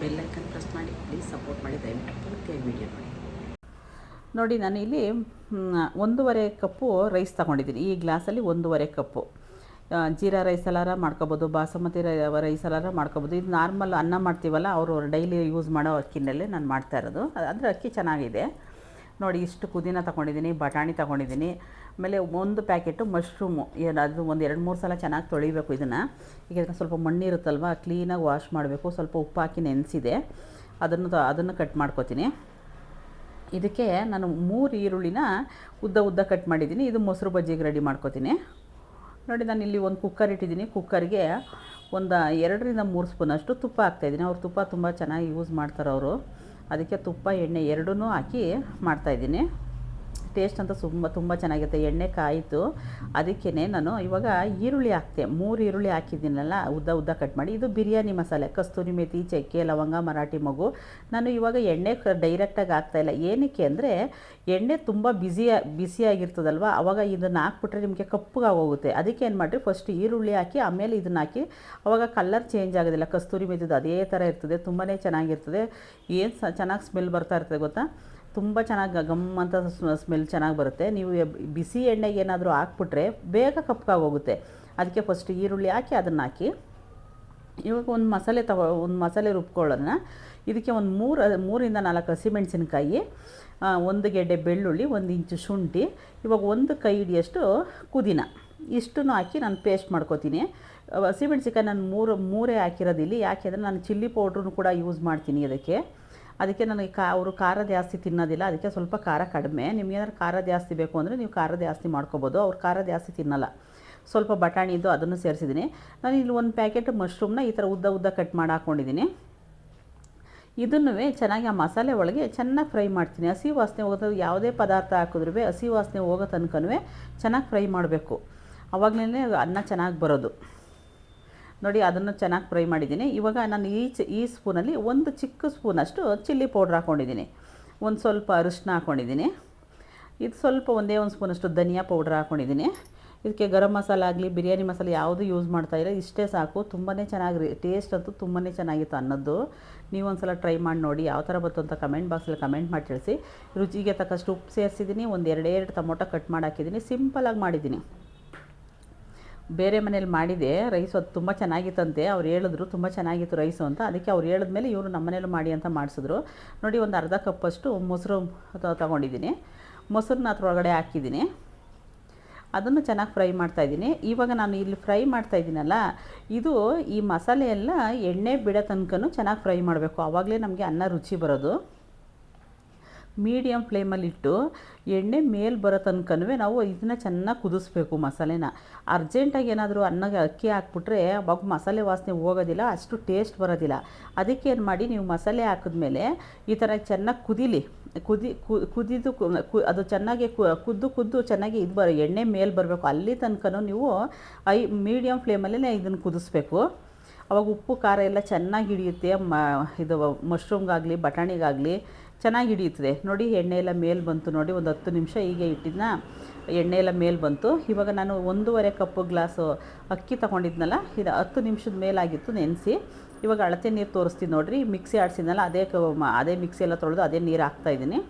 Bell icon press ಮಾಡಿ please support ಮಾಡಿ. ದಯವಿಟ್ಟು ಪೂರ್ತಿಯಾಗಿ ವೀಡಿಯೋ ನೋಡಿ. ನೋಡಿ, ನಾನು ಇಲ್ಲಿ 1.5 ಕಪ್ಪು ರೈಸ್ ತೊಗೊಂಡಿದ್ದೀನಿ. ಈ ಗ್ಲಾಸಲ್ಲಿ 1.5 ಕಪ್ಪು ಜೀರಾ ರೈಸ್ ಎಲ್ಲಾರ ಮಾಡ್ಕೊಬೋದು, ಬಾಸುಮತಿ ರೈಸ್ ಎಲ್ಲಾರ ಮಾಡ್ಕೊಬೋದು. ಇದು ನಾರ್ಮಲ್ ಅನ್ನ ಮಾಡ್ತೀವಲ್ಲ, ಅವರು ಡೈಲಿ ಯೂಸ್ ಮಾಡೋ ಅಕ್ಕಿನಲ್ಲೇ ನಾನು ಮಾಡ್ತಾ ಇರೋದು. ಅಂದರೆ ಅಕ್ಕಿ ಚೆನ್ನಾಗಿದೆ. ನೋಡಿ, ಇಷ್ಟು ಪುದೀನ ತೊಗೊಂಡಿದ್ದೀನಿ, ಬಟಾಣಿ ತೊಗೊಂಡಿದ್ದೀನಿ, ಆಮೇಲೆ 1 ಪ್ಯಾಕೆಟು ಮಶ್ರೂಮು. ಅದು ಒಂದು 2-3 ಸಲ ಚೆನ್ನಾಗಿ ತೊಳಿಬೇಕು ಇದನ್ನು. ಈಗ ಇದಕ್ಕೆ ಸ್ವಲ್ಪ ಮಣ್ಣಿರುತ್ತಲ್ವ, ಕ್ಲೀನಾಗಿ ವಾಶ್ ಮಾಡಬೇಕು. ಸ್ವಲ್ಪ ಉಪ್ಪು ಹಾಕಿ ನೆನೆಸಿದೆ, ಅದನ್ನು ಕಟ್ ಮಾಡ್ಕೊತೀನಿ. ಇದಕ್ಕೆ ನಾನು 3 ಈರುಳ್ಳಿನ ಉದ್ದ ಕಟ್ ಮಾಡಿದ್ದೀನಿ. ಇದು ಮೊಸರು ಬಜ್ಜಿಗೆ ರೆಡಿ ಮಾಡ್ಕೊತೀನಿ. ನೋಡಿ, ನಾನು ಇಲ್ಲಿ ಒಂದು ಕುಕ್ಕರ್ ಇಟ್ಟಿದ್ದೀನಿ. ಕುಕ್ಕರ್ಗೆ ಒಂದು 2-3 ಸ್ಪೂನಷ್ಟು ತುಪ್ಪ ಹಾಕ್ತಾಯಿದ್ದೀನಿ. ಅವ್ರು ತುಪ್ಪ ತುಂಬ ಚೆನ್ನಾಗಿ ಯೂಸ್ ಮಾಡ್ತಾರೆ ಅವರು. ಅದಕ್ಕೆ ತುಪ್ಪ ಎಣ್ಣೆ ಎರಡೂ ಹಾಕಿ ಮಾಡ್ತಾಯಿದ್ದೀನಿ. ಟೇಸ್ಟ್ ಅಂತ ತುಂಬ ಚೆನ್ನಾಗಿರುತ್ತೆ. ಎಣ್ಣೆ ಕಾಯಿತು, ಅದಕ್ಕೇ ನಾನು ಇವಾಗ ಈರುಳ್ಳಿ ಹಾಕ್ತೆ. 3 ಈರುಳ್ಳಿ ಹಾಕಿದ್ದೀನಲ್ಲ, ಉದ್ದ ಕಟ್ ಮಾಡಿ. ಇದು ಬಿರಿಯಾನಿ ಮಸಾಲೆ, ಕಸ್ತೂರಿ ಮೇಥಿ, ಚಕ್ಕೆ, ಲವಂಗ, ಮರಾಠಿ ಮೊಗ್ಗು. ನಾನು ಇವಾಗ ಎಣ್ಣೆ ಡೈರೆಕ್ಟಾಗಿ ಹಾಕ್ತಾಯಿಲ್ಲ. ಏನಕ್ಕೆ ಅಂದರೆ ಎಣ್ಣೆ ತುಂಬ ಬಿಸಿಯಾಗಿರ್ತದಲ್ವ, ಆವಾಗ ಇದನ್ನು ಹಾಕ್ಬಿಟ್ರೆ ನಿಮಗೆ ಕಪ್ಪಗಾಗಿ ಹೋಗುತ್ತೆ. ಅದಕ್ಕೆ ಏನು ಮಾಡಿರಿ, ಫಸ್ಟ್ ಈರುಳ್ಳಿ ಹಾಕಿ ಆಮೇಲೆ ಇದನ್ನು ಹಾಕಿ. ಆವಾಗ ಕಲರ್ ಚೇಂಜ್ ಆಗೋದಿಲ್ಲ. ಕಸ್ತೂರಿ ಮೇಥಿದು ಅದೇ ಥರ ಇರ್ತದೆ, ತುಂಬಾ ಚೆನ್ನಾಗಿರ್ತದೆ. ಏನು ಚೆನ್ನಾಗಿ ಸ್ಮೆಲ್ ಬರ್ತಾ ಇರ್ತದೆ ಗೊತ್ತಾ, ತುಂಬ ಚೆನ್ನಾಗಿ ಗಮ್ ಅಂತ ಸ್ಮೆಲ್ ಚೆನ್ನಾಗಿ ಬರುತ್ತೆ. ನೀವು ಬಿಸಿ ಎಣ್ಣೆಗೆ ಏನಾದರೂ ಹಾಕ್ಬಿಟ್ರೆ ಬೇಗ ಕಪ್ಪಗಾಗಿ ಹೋಗುತ್ತೆ. ಅದಕ್ಕೆ ಫಸ್ಟ್ ಈರುಳ್ಳಿ ಹಾಕಿ ಅದನ್ನು ಹಾಕಿ. ಇವಾಗ ಒಂದು ಮಸಾಲೆ ರುಬ್ಕೊಳ್ಳೋಣ. ಇದಕ್ಕೆ ಒಂದು 3-4 ಹಸಿಮೆಣಸಿನ್ಕಾಯಿ, 1 ಗೆಡ್ಡೆ ಬೆಳ್ಳುಳ್ಳಿ, 1 ಇಂಚು ಶುಂಠಿ, ಇವಾಗ 1 ಕೈ ಹಿಡಿಯಷ್ಟು ಪುದೀನ, ಇಷ್ಟನ್ನು ಹಾಕಿ ನಾನು ಪೇಸ್ಟ್ ಮಾಡ್ಕೊತೀನಿ. ಹಸಿಮೆಣ್ಸಿನ್ಕಾಯಿ ನಾನು ಮೂರೇ ಹಾಕಿರೋದಿಲ್ಲ. ಯಾಕೆಂದರೆ ನಾನು ಚಿಲ್ಲಿ ಪೌಡ್ರೂ ಕೂಡ ಯೂಸ್ ಮಾಡ್ತೀನಿ ಅದಕ್ಕೆ ನನಗೆ ಅವರು ಖಾರ ಜಾಸ್ತಿ ತಿನ್ನೋದಿಲ್ಲ. ಅದಕ್ಕೆ ಸ್ವಲ್ಪ ಖಾರ ಕಡಿಮೆ. ನಿಮ್ಗೇನಾದ್ರು ಖಾರ ಜಾಸ್ತಿ ಬೇಕು ಅಂದರೆ ನೀವು ಖಾರ ಜಾಸ್ತಿ ಮಾಡ್ಕೊಬೋದು. ಅವ್ರು ಖಾರ ಜಾಸ್ತಿ ತಿನ್ನಲ್ಲ. ಸ್ವಲ್ಪ ಬಟಾಣಿ ಇದ್ದು ಅದನ್ನು ಸೇರಿಸಿದ್ದೀನಿ. ನಾನು ಇಲ್ಲಿ 1 ಪ್ಯಾಕೆಟ್ ಮಶ್ರೂಮ್ನ ಈ ಥರ ಉದ್ದ ಕಟ್ ಮಾಡಿ ಹಾಕ್ಕೊಂಡಿದ್ದೀನಿ. ಇದನ್ನು ಚೆನ್ನಾಗಿ ಆ ಮಸಾಲೆ ಒಳಗೆ ಚೆನ್ನಾಗಿ ಫ್ರೈ ಮಾಡ್ತೀನಿ. ಹಸಿ ವಾಸನೆ ಹೋಗೋದು, ಯಾವುದೇ ಪದಾರ್ಥ ಹಾಕಿದ್ರೂ ಹಸಿ ವಾಸನೆ ಹೋಗೋ ತನಕನೂ ಚೆನ್ನಾಗಿ ಫ್ರೈ ಮಾಡಬೇಕು. ಆವಾಗಲೇ ಅನ್ನ ಚೆನ್ನಾಗಿ ಬರೋದು. ನೋಡಿ, ಅದನ್ನು ಚೆನ್ನಾಗಿ ಫ್ರೈ ಮಾಡಿದ್ದೀನಿ. ಇವಾಗ ನಾನು ಈ ಸ್ಪೂನಲ್ಲಿ 1 ಚಿಕ್ಕ ಸ್ಪೂನಷ್ಟು ಚಿಲ್ಲಿ ಪೌಡ್ರ್ ಹಾಕ್ಕೊಂಡಿದ್ದೀನಿ. ಒಂದು ಸ್ವಲ್ಪ ಅರಿಶಿನ ಹಾಕ್ಕೊಂಡಿದ್ದೀನಿ. ಇದು ಸ್ವಲ್ಪ 1 ಸ್ಪೂನಷ್ಟು ಧನಿಯಾ ಪೌಡ್ರ್ ಹಾಕ್ಕೊಂಡಿದ್ದೀನಿ. ಇದಕ್ಕೆ ಗರಂ ಮಸಾಲ ಆಗಲಿ ಬಿರಿಯಾನಿ ಮಸಾಲೆ ಯಾವುದು ಯೂಸ್ ಮಾಡ್ತಾಯಿಲ್ಲ, ಇಷ್ಟೇ ಸಾಕು. ತುಂಬಾ ಚೆನ್ನಾಗಿ ಟೇಸ್ಟ್ ಅಂತೂ ತುಂಬಾ ಚೆನ್ನಾಗಿತ್ತು ಅನ್ನೋದು. ನೀವು ಒಂದು ಸಲ ಟ್ರೈ ಮಾಡಿ ನೋಡಿ. ಯಾವ ಥರ ಬಂತು ಅಂತ ಕಮೆಂಟ್ ಬಾಕ್ಸಲ್ಲಿ ಕಮೆಂಟ್ ಮಾಡಿ ತಿಳಿಸಿ. ರುಚಿಗೆ ತಕ್ಕಷ್ಟು ಉಪ್ಪು ಸೇರಿಸಿದ್ದೀನಿ. ಒಂದು 2 ಟೊಮೊಟೊ ಕಟ್ ಮಾಡಿ ಹಾಕಿದ್ದೀನಿ. ಸಿಂಪಲಾಗಿ ಮಾಡಿದ್ದೀನಿ. ಬೇರೆ ಮನೇಲಿ ಮಾಡಿದೆ ರೈಸ್, ಅದು ತುಂಬ ಚೆನ್ನಾಗಿತ್ತಂತೆ. ಅವ್ರು ಹೇಳಿದ್ರು ತುಂಬ ಚೆನ್ನಾಗಿತ್ತು ರೈಸು ಅಂತ. ಅದಕ್ಕೆ ಅವ್ರು ಹೇಳಿದ್ಮೇಲೆ ಇವರು ನಮ್ಮ ಮನೇಲಿ ಮಾಡಿ ಅಂತ ಮಾಡಿಸಿದ್ರು. ನೋಡಿ, ಒಂದು ಅರ್ಧ ಕಪ್ಪಷ್ಟು ಮೊಸರು ತೊಗೊಂಡಿದ್ದೀನಿ. ಮೊಸರನ್ನ ಅದರೊಳಗಡೆ ಹಾಕಿದ್ದೀನಿ. ಅದನ್ನು ಚೆನ್ನಾಗಿ ಫ್ರೈ ಮಾಡ್ತಾಯಿದ್ದೀನಿ. ಇವಾಗ ನಾನು ಇಲ್ಲಿ ಫ್ರೈ ಮಾಡ್ತಾಯಿದ್ದೀನಲ್ಲ, ಈ ಮಸಾಲೆ ಎಲ್ಲ ಎಣ್ಣೆ ಬಿಡೋ ತನಕನೂ ಚೆನ್ನಾಗಿ ಫ್ರೈ ಮಾಡಬೇಕು. ಆವಾಗಲೇ ನಮಗೆ ಅನ್ನ ರುಚಿ ಬರೋದು. ಮೀಡಿಯಮ್ ಫ್ಲೇಮಲ್ಲಿಟ್ಟು ಎಣ್ಣೆ ಮೇಲೆ ಬರೋ ತನಕನೂ ನಾವು ಇದನ್ನು ಚೆನ್ನಾಗಿ ಕುದಿಸ್ಬೇಕು ಮಸಾಲೆನ. ಅರ್ಜೆಂಟಾಗಿ ಏನಾದರೂ ಅನ್ನಗೆ ಅಕ್ಕಿ ಹಾಕ್ಬಿಟ್ರೆ ಅವಾಗ ಮಸಾಲೆ ವಾಸನೆ ಹೋಗೋದಿಲ್ಲ, ಅಷ್ಟು ಟೇಸ್ಟ್ ಬರೋದಿಲ್ಲ. ಅದಕ್ಕೆ ಏನು ಮಾಡಿ, ನೀವು ಮಸಾಲೆ ಹಾಕಿದ್ಮೇಲೆ ಈ ಥರ ಚೆನ್ನಾಗಿ ಕುದಿದು ಅದು ಚೆನ್ನಾಗಿ ಕುದ್ದು ಚೆನ್ನಾಗಿ ಎಣ್ಣೆ ಮೇಲೆ ಬರಬೇಕು. ಅಲ್ಲಿ ತನಕನೂ ನೀವು ಮೀಡಿಯಮ್ ಫ್ಲೇಮಲ್ಲೇ ಇದನ್ನು ಕುದಿಸ್ಬೇಕು. ಅವಾಗ ಉಪ್ಪು ಖಾರ ಎಲ್ಲ ಚೆನ್ನಾಗಿ ಹಿಡಿಯುತ್ತೆ. ಇದು ಮಶ್ರೂಮ್ಗಾಗಲಿ ಬಟಾಣಿಗಾಗಲಿ ಚೆನ್ನಾಗಿ ಹಿಡಿಯುತ್ತದೆ. ನೋಡಿ, ಎಣ್ಣೆ ಎಲ್ಲ ಮೇಲೆ ಬಂತು. ನೋಡಿ, ಒಂದು 10 ನಿಮಿಷ ಹೀಗೆ ಇಟ್ಟಿದ್ದನ್ನ ಎಣ್ಣೆ ಎಲ್ಲ ಮೇಲೆ ಬಂತು. ಇವಾಗ ನಾನು 1.5 ಕಪ್ಪು ಗ್ಲಾಸು ಅಕ್ಕಿ ತೊಗೊಂಡಿದ್ನಲ್ಲ, ಇದು 10 ನಿಮಿಷದ ಮೇಲಾಗಿತ್ತು ನೆನೆಸಿ. ಇವಾಗ ಅಳತೆ ನೀರು ತೋರಿಸ್ತೀನಿ ನೋಡಿರಿ. ಮಿಕ್ಸಿ ಆಡಿಸಿದ್ನಲ್ಲ, ಅದೇ ಮಿಕ್ಸಿ ಎಲ್ಲ ತೊಳೆದು ಅದೇ ನೀರು ಹಾಕ್ತಾಯಿದ್ದೀನಿ.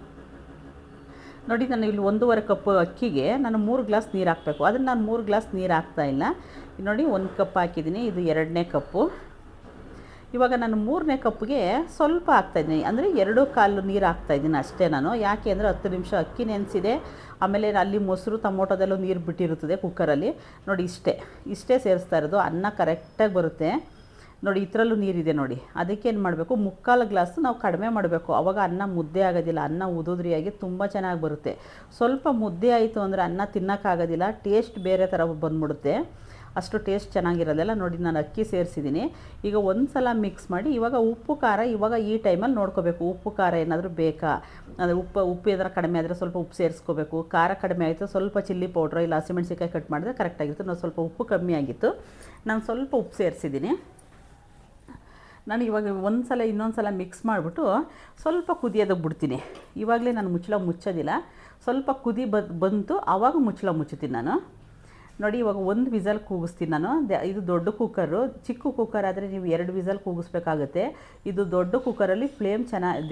ನೋಡಿ, ನಾನು ಇಲ್ಲಿ 1.5 ಕಪ್ಪು ಅಕ್ಕಿಗೆ ನಾನು 3 ಗ್ಲಾಸ್ ನೀರು ಹಾಕಬೇಕು. ಅದನ್ನು ನಾನು 3 ಗ್ಲಾಸ್ ನೀರು ಹಾಕ್ತಾಯಿಲ್ಲ. ನೋಡಿ, 1 ಕಪ್ ಹಾಕಿದ್ದೀನಿ. ಇದು 2ನೇ ಕಪ್ಪು. ಇವಾಗ ನಾನು 3ನೇ ಕಪ್ಪಿಗೆ ಸ್ವಲ್ಪ ಹಾಕ್ತಾಯಿದ್ದೀನಿ, ಅಂದರೆ 2 ನೀರು ಹಾಕ್ತಾಯಿದ್ದೀನಿ ಅಷ್ಟೇ ನಾನು. ಯಾಕೆ ಅಂದರೆ 10 ನಿಮಿಷ ಅಕ್ಕಿ ನೆನೆಸಿದೆ, ಆಮೇಲೆ ಅಲ್ಲಿ ಮೊಸರು ಟೊಮೊಟೊದೆಲ್ಲ ನೀರು ಬಿಟ್ಟಿರುತ್ತದೆ ಕುಕ್ಕರಲ್ಲಿ. ನೋಡಿ, ಇಷ್ಟೇ ಸೇರಿಸ್ತಾ ಇರೋದು. ಅನ್ನ ಕರೆಕ್ಟಾಗಿ ಬರುತ್ತೆ. ನೋಡಿ, ಇದರಲ್ಲೂ ನೀರಿದೆ ನೋಡಿ. ಅದಕ್ಕೇನು ಮಾಡಬೇಕು, 3/4 ಗ್ಲಾಸು ನಾವು ಕಡಿಮೆ ಮಾಡಬೇಕು. ಆವಾಗ ಅನ್ನ ಮುದ್ದೆ ಆಗೋದಿಲ್ಲ. ಅನ್ನ ಉದುದ್ರಿಯಾಗಿ ತುಂಬ ಚೆನ್ನಾಗಿ ಬರುತ್ತೆ. ಸ್ವಲ್ಪ ಮುದ್ದೆ ಆಯಿತು ಅಂದರೆ ಅನ್ನ ತಿನ್ನೋಕ್ಕಾಗೋದಿಲ್ಲ, ಟೇಸ್ಟ್ ಬೇರೆ ಥರ ಬಂದ್ಬಿಡುತ್ತೆ. ಅಷ್ಟು ಟೇಸ್ಟ್ ಚೆನ್ನಾಗಿರೋದಲ್ಲ. ನೋಡಿ, ನಾನು ಅಕ್ಕಿ ಸೇರಿಸಿದ್ದೀನಿ. ಈಗ ಒಂದು ಸಲ ಮಿಕ್ಸ್ ಮಾಡಿ ಇವಾಗ ಉಪ್ಪು ಖಾರ ಈ ಟೈಮಲ್ಲಿ ನೋಡ್ಕೋಬೇಕು. ಉಪ್ಪು ಖಾರ ಏನಾದರೂ ಬೇಕಾ, ಅಂದರೆ ಉಪ್ಪು ಏನಾದರೂ ಕಡಿಮೆ ಆದರೆ ಸ್ವಲ್ಪ ಉಪ್ಪು ಸೇರಿಸ್ಕೋಬೇಕು. ಖಾರ ಕಡಿಮೆ ಆಯಿತು ಸ್ವಲ್ಪ ಚಿಲ್ಲಿ ಪೌಡ್ರ್ ಇಲ್ಲ ಹಸಿಮೆಣ್ಸಿನ್ಕಾಯಿ ಕಟ್ ಮಾಡಿದ್ರೆ ಕರೆಕ್ಟಾಗಿತ್ತು. ನಾನು ಸ್ವಲ್ಪ ಉಪ್ಪು ಕಮ್ಮಿ ಆಗಿತ್ತು, ನಾನು ಸ್ವಲ್ಪ ಉಪ್ಪು ಸೇರಿಸಿದ್ದೀನಿ. ನಾನು ಇವಾಗ ಇನ್ನೊಂದು ಸಲ ಮಿಕ್ಸ್ ಮಾಡಿಬಿಟ್ಟು ಸ್ವಲ್ಪ ಕುದಿಯೋದಕ್ಕೆ ಬಿಡ್ತೀನಿ. ಇವಾಗಲೇ ನಾನು ಮುಚ್ಚಳ ಮುಚ್ಚೋದಿಲ್ಲ. ಸ್ವಲ್ಪ ಕುದಿ ಬಂತು ಆವಾಗ ಮುಚ್ಚಳ ಮುಚ್ಚುತ್ತೀನಿ ನಾನು. ನೋಡಿ ಇವಾಗ ಒಂದು ವಿಸಲ್ ಕೂಗಿಸ್ತೀನಿ ನಾನು. ಇದು ದೊಡ್ಡ ಕುಕ್ಕರು, ಚಿಕ್ಕ ಕುಕ್ಕರ್ ಆದರೆ ನೀವು 2 ವಿಸಲ್ ಕೂಗಿಸ್ಬೇಕಾಗುತ್ತೆ. ಇದು ದೊಡ್ಡ ಕುಕ್ಕರಲ್ಲಿ ಫ್ಲೇಮ್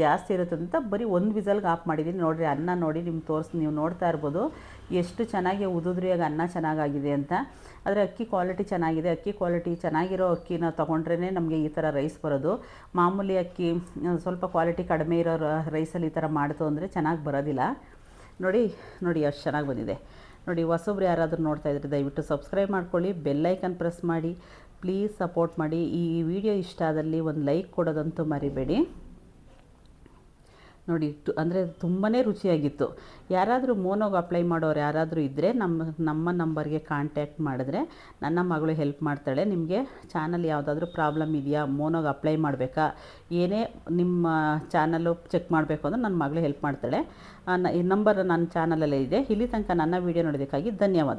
ಜಾಸ್ತಿ ಇರುತ್ತೆ ಅಂತ ಬರೀ ಒಂದು ವಿಸಲ್ಗೆ ಆಫ್ ಮಾಡಿದ್ದೀನಿ. ನೋಡಿರಿ ಅನ್ನ ನೋಡಿ ನೀವು ನೋಡ್ತಾ ಇರ್ಬೋದು ಎಷ್ಟು ಚೆನ್ನಾಗಿ ಉದುದ್ರಿಯಾಗ ಅನ್ನ ಚೆನ್ನಾಗಾಗಿದೆ ಅಂತ. ಆದರೆ ಅಕ್ಕಿ ಕ್ವಾಲಿಟಿ ಚೆನ್ನಾಗಿದೆ. ಅಕ್ಕಿ ಕ್ವಾಲಿಟಿ ಚೆನ್ನಾಗಿರೋ ಅಕ್ಕಿನ ತೊಗೊಂಡ್ರೇ ನಮಗೆ ಈ ಥರ ರೈಸ್ ಬರೋದು. ಮಾಮೂಲಿ ಅಕ್ಕಿ ಸ್ವಲ್ಪ ಕ್ವಾಲಿಟಿ ಕಡಿಮೆ ಇರೋ ರೈಸಲ್ಲಿ ಈ ಥರ ಮಾಡ್ತು ಅಂದರೆ ಚೆನ್ನಾಗಿ ಬರೋದಿಲ್ಲ. ನೋಡಿ ಅಷ್ಟು ಚೆನ್ನಾಗಿ ಬಂದಿದೆ. ನೋಡಿ ಹೊಸಬ್ರು ಯಾರಾದರೂ ನೋಡ್ತಾ ಇದ್ದರೆ ದಯವಿಟ್ಟು ಸಬ್ಸ್ಕ್ರೈಬ್ ಮಾಡ್ಕೊಳ್ಳಿ, ಬೆಲ್ಲೈಕನ್ ಪ್ರೆಸ್ ಮಾಡಿ, ಪ್ಲೀಸ್ ಸಪೋರ್ಟ್ ಮಾಡಿ. ಈ ವಿಡಿಯೋ ಇಷ್ಟ ಆದಲ್ಲಿ ಒಂದು ಲೈಕ್ ಕೊಡೋದಂತೂ ಮರಿಬೇಡಿ. ನೋಡಿ ಅಂದರೆ ತುಂಬಾ ರುಚಿಯಾಗಿತ್ತು. ಯಾರಾದರೂ ಮೋನೋಗೆ ಅಪ್ಲೈ ಮಾಡೋರು ಯಾರಾದರೂ ಇದ್ದರೆ ನಮ್ಮ ನಂಬರ್ಗೆ ಕಾಂಟ್ಯಾಕ್ಟ್ ಮಾಡಿದ್ರೆ ನನ್ನ ಮಗಳು ಹೆಲ್ಪ್ ಮಾಡ್ತಾಳೆ. ನಿಮಗೆ ಚಾನಲ್ ಯಾವುದಾದ್ರೂ ಪ್ರಾಬ್ಲಮ್ ಇದೆಯಾ, ಮೋನೋಗೆ ಅಪ್ಲೈ ಮಾಡಬೇಕಾ, ಏನೇ ನಿಮ್ಮ ಚಾನಲ್ಲು ಚೆಕ್ ಮಾಡಬೇಕು ಅಂದರೆ ನನ್ನ ಮಗಳು ಹೆಲ್ಪ್ ಮಾಡ್ತಾಳೆ. ಈ ನಂಬರ್ ನನ್ನ ಚಾನಲಲ್ಲೇ ಇದೆ. ಇಲ್ಲಿ ತನಕ ನನ್ನ ವೀಡಿಯೋ ನೋಡೋದಕ್ಕಾಗಿ ಧನ್ಯವಾದ.